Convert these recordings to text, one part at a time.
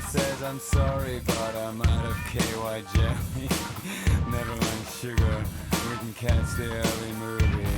says I'm sorry, but I'm out of KY jelly. Never mind sugar, we can catch the early movie.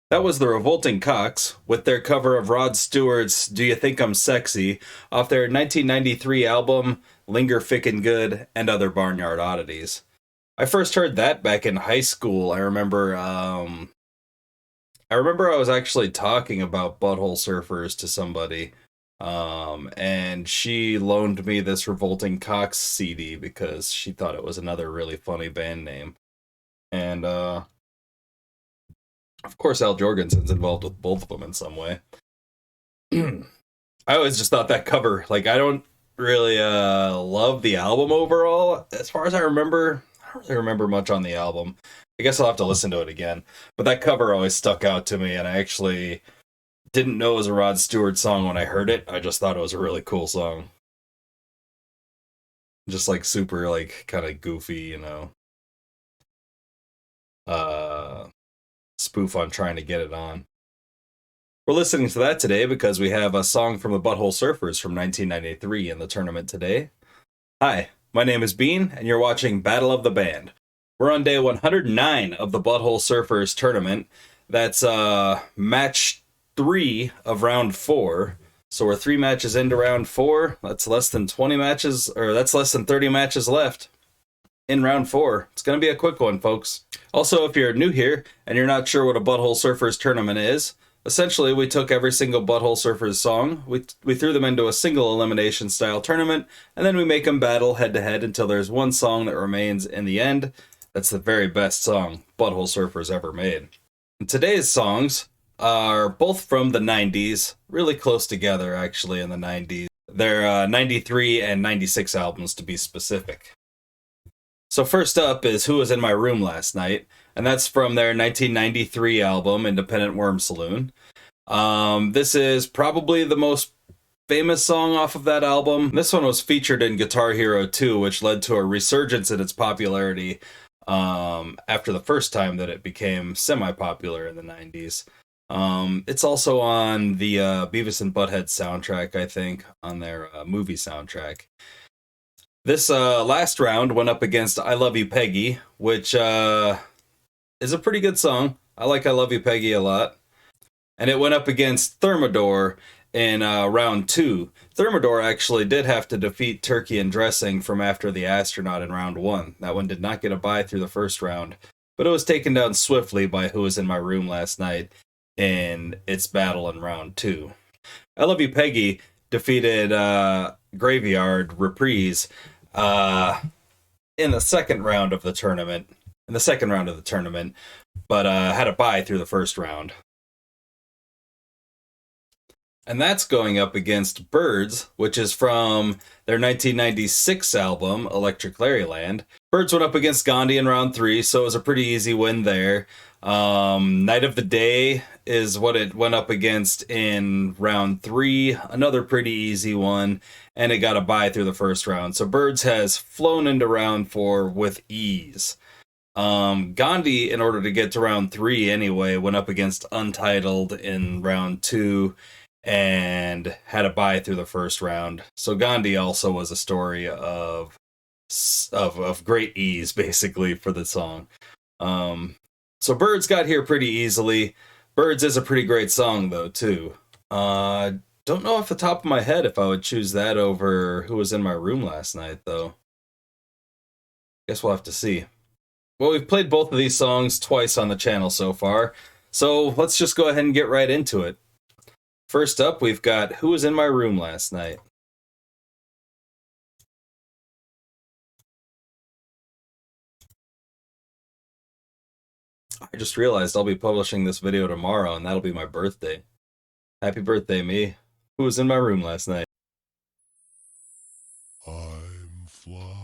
That was the Revolting Cocks with their cover of Rod Stewart's Do You Think I'm Sexy off their 1993 album Linger Fickin' Good and Other Barnyard Oddities. I first heard that back in high school. I remember I was actually talking about Butthole Surfers to somebody. And she loaned me this Revolting Cocks CD because she thought it was another really funny band name. And of course, Al Jorgensen's involved with both of them in some way. I always just thought that cover, like, I don't really love the album overall. As far as I remember, I don't really remember much on the album. I guess I'll have to listen to it again. But that cover always stuck out to me, and I actually didn't know it was a Rod Stewart song when I heard it. I just thought it was a really cool song. Just, like, super, like, kind of goofy, you know. Spoof on Trying to Get It On. We're listening to that today because we have a song from the Butthole Surfers from 1993 in the tournament today. Hi, my name is Bean, and you're watching Battle of the Band. We're on day 109 of the Butthole Surfers tournament. That's match 3 of round 4. So we're 3 matches into round 4. That's less than 20 matches, or that's less than 30 matches left in round 4. It's going to be a quick one, folks. Also, if you're new here and you're not sure what a Butthole Surfers tournament is, essentially we took every single Butthole Surfers song, we threw them into a single elimination style tournament, and then we make them battle head to head until there's one song that remains in the end. That's the very best song Butthole Surfers ever made. And today's songs are both from the 90s, really close together actually in the 90s. They're 93 and 96 albums to be specific. So first up is Who Was in My Room Last Night, and that's from their 1993 album, Independent Worm Saloon. This is probably the most famous song off of that album. This one was featured in Guitar Hero 2, which led to a resurgence in its popularity after the first time that it became semi-popular in the 90s. It's also on the Beavis and Butthead soundtrack, I think, on their movie soundtrack. This last round went up against I Love You Peggy, which is a pretty good song. I like I Love You Peggy a lot. And it went up against Thermidor in round 2. Thermidor actually did have to defeat Turkey and Dressing from After the Astronaut in round 1. That one did not get a bye through the first round, but it was taken down swiftly by Who Was in My Room Last Night in its battle in round 2. I Love You Peggy defeated Graveyard Reprise in the second round of the tournament. But had a bye through the first round. And that's going up against Birds, which is from their 1996 album, Electric Larryland. Birds went up against Gandhi in round 3, so it was a pretty easy win there. Night of the Day is what it went up against in round 3, another pretty easy one, and it got a bye through the first round. So Birds has flown into round 4 with ease. Gandhi, in order to get to round 3 anyway, went up against Untitled in round 2 and had a bye through the first round. So Gandhi also was a story of great ease, basically, for the song. So Birds got here pretty easily. Birds is a pretty great song, though, too. Don't know off the top of my head if I would choose that over Who Was in My Room Last Night, though. Guess we'll have to see. Well, we've played both of these songs twice on the channel so far, so let's just go ahead and get right into it. First up, we've got Who Was in My Room Last Night. I just realized I'll be publishing this video tomorrow, and that'll be my birthday. Happy birthday, me. Who was in my room last night? I'm flying.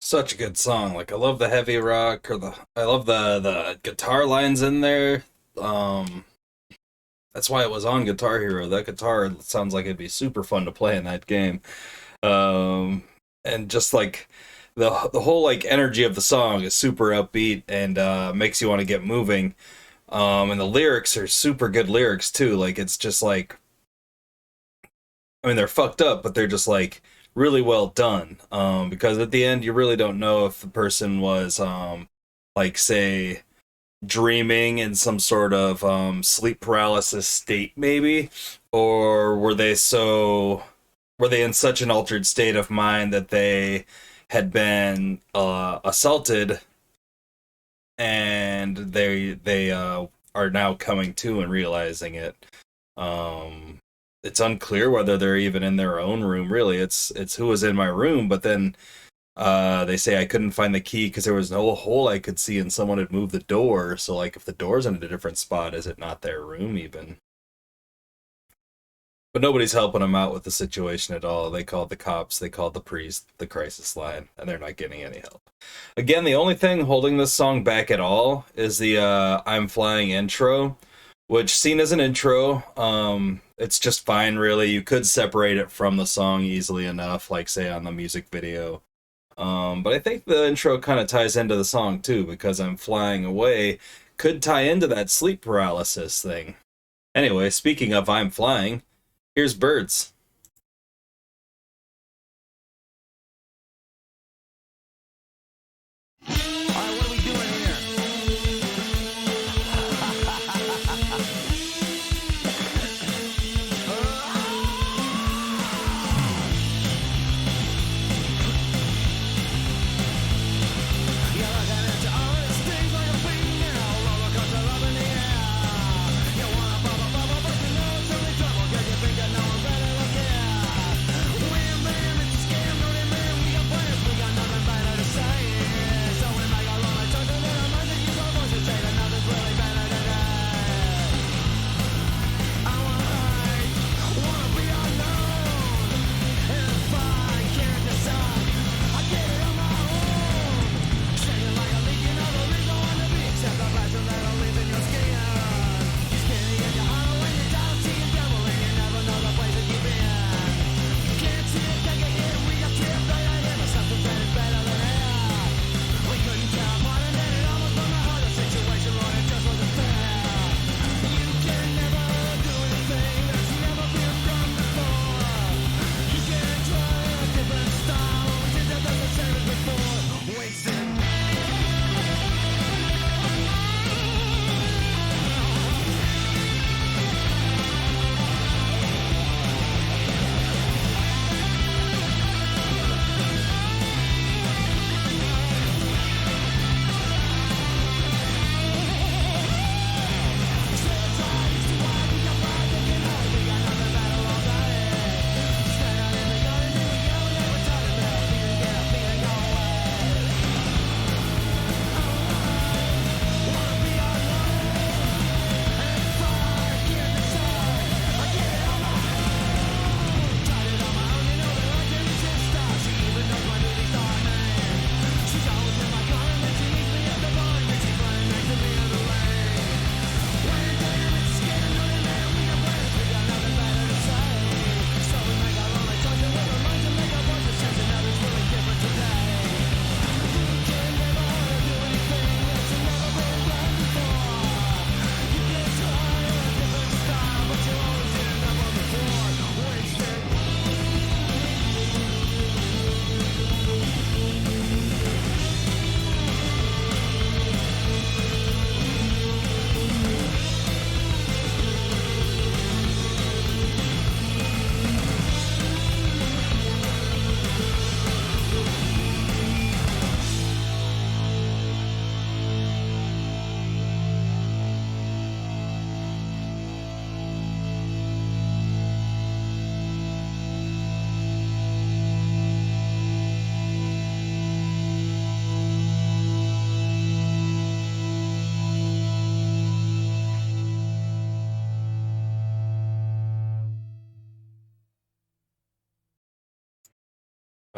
Such a good song. Like I love the heavy rock or I love the guitar lines in there. Um that's why it was on Guitar Hero. That guitar sounds like it'd be super fun to play in that game. And just like the whole like energy of the song is super upbeat and makes you want to get moving. And the lyrics are super good lyrics too. Like it's just like, I mean, they're fucked up, but they're just like really well done. Because at the end, you really don't know if the person was like say dreaming in some sort of sleep paralysis state, maybe, or were they in such an altered state of mind that they had been assaulted and they are now coming to and realizing it. It's unclear whether they're even in their own room. Really, it's who was in my room. But then they say I couldn't find the key because there was no hole I could see, and someone had moved the door. So, like, if the door's in a different spot, is it not their room even? But nobody's helping them out with the situation at all. They called the cops, they called the priest, the crisis line, and they're not getting any help. Again, the only thing holding this song back at all is the I'm Flying intro, which, seen as an intro, it's just fine, really. You could separate it from the song easily enough, like, say, on the music video. But I think the intro kind of ties into the song, too, because I'm Flying Away could tie into that sleep paralysis thing. Anyway, speaking of I'm Flying, here's Birds.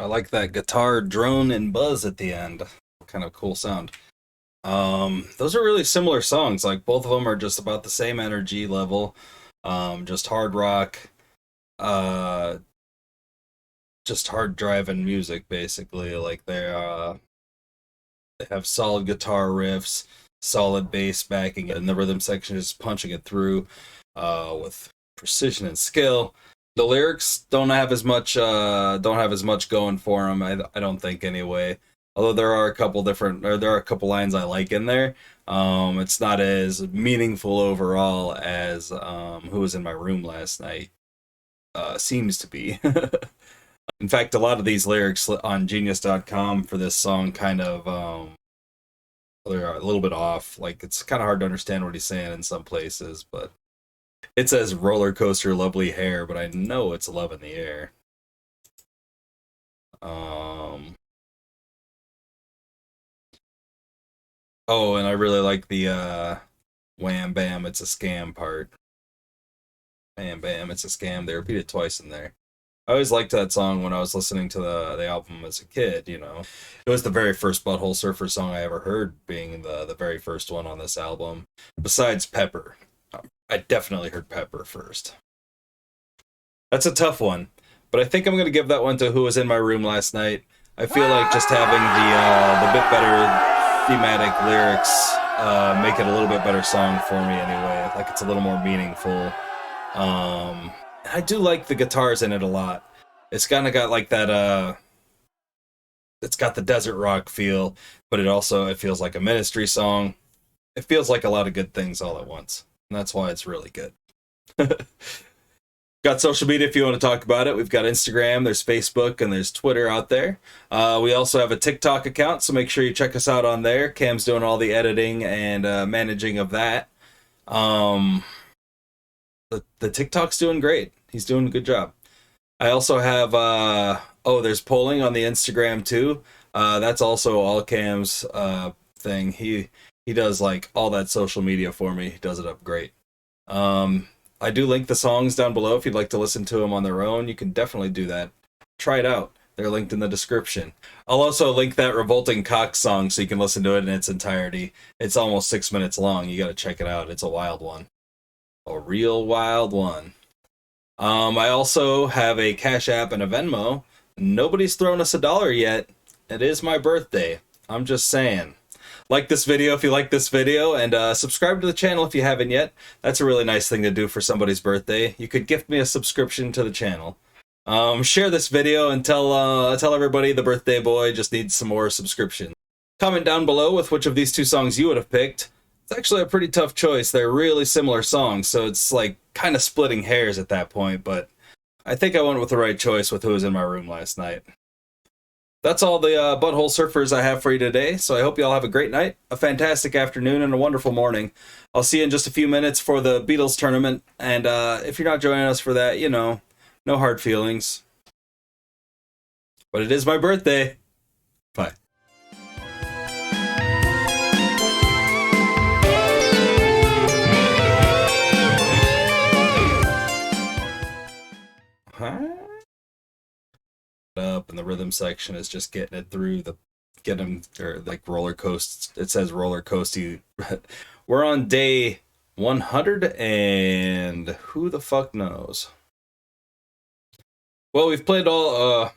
I like that guitar drone and buzz at the end. Kind of cool sound. Those are really similar songs. Like both of them are just about the same energy level. Just hard rock, uh, just hard driving music basically. Like they have solid guitar riffs, solid bass backing it, and the rhythm section is punching it through with precision and skill. The lyrics don't have as much going for them. I don't think anyway. Although there are a couple lines I like in there. It's not as meaningful overall as "Who Was in My Room Last Night" seems to be. In fact, a lot of these lyrics on Genius.com for this song kind of they're a little bit off. Like it's kind of hard to understand what he's saying in some places, but it says roller coaster lovely hair, but I know it's love in the air. Oh, and I really like the wham bam it's a scam part. Wham bam it's a scam. They repeat it twice in there. I always liked that song when I was listening to the album as a kid, you know. It was the very first Butthole Surfer song I ever heard, being the very first one on this album. Besides Pepper. I definitely heard Pepper first. That's a tough one, but I think I'm going to give that one to Who Was in My Room Last Night. I feel like just having the bit better thematic lyrics make it a little bit better song for me anyway. Like it's a little more meaningful. I do like the guitars in it a lot. It's kind of got like that it's got the desert rock feel, but it feels like a Ministry song. It feels like a lot of good things all at once. And that's why it's really good. Got social media if you want to talk about it. We've got Instagram, there's Facebook, and there's Twitter out there. We also have a TikTok account, so make sure you check us out on there. Cam's doing all the editing and managing of that. The TikTok's doing great. He's doing a good job. I also have there's polling on the Instagram too. That's also all Cam's thing. He does like all that social media for me. He does it up great. I do link the songs down below if you'd like to listen to them on their own. You can definitely do that. Try it out. They're linked in the description. I'll also link that Revolting Cock song so you can listen to it in its entirety. It's almost 6 minutes long. You gotta check it out. It's a wild one. A real wild one. I also have a Cash App and a Venmo. Nobody's thrown us $1 yet. It is my birthday. I'm just saying. Like this video if you like this video, and subscribe to the channel if you haven't yet. That's a really nice thing to do for somebody's birthday. You could gift me a subscription to the channel. Share this video and tell everybody the birthday boy just needs some more subscriptions. Comment down below with which of these two songs you would have picked. It's actually a pretty tough choice. They're really similar songs, so it's like kind of splitting hairs at that point, but I think I went with the right choice with Who Was in My Room Last Night. That's all the Butthole Surfers I have for you today, so I hope you all have a great night, a fantastic afternoon, and a wonderful morning. I'll see you in just a few minutes for the Beatles tournament, and if you're not joining us for that, you know, no hard feelings. But it is my birthday. Bye. Up, and the rhythm section is just getting it through or like roller coasts. It says roller coasty. We're on day 100 and who the fuck knows. Well, we've played all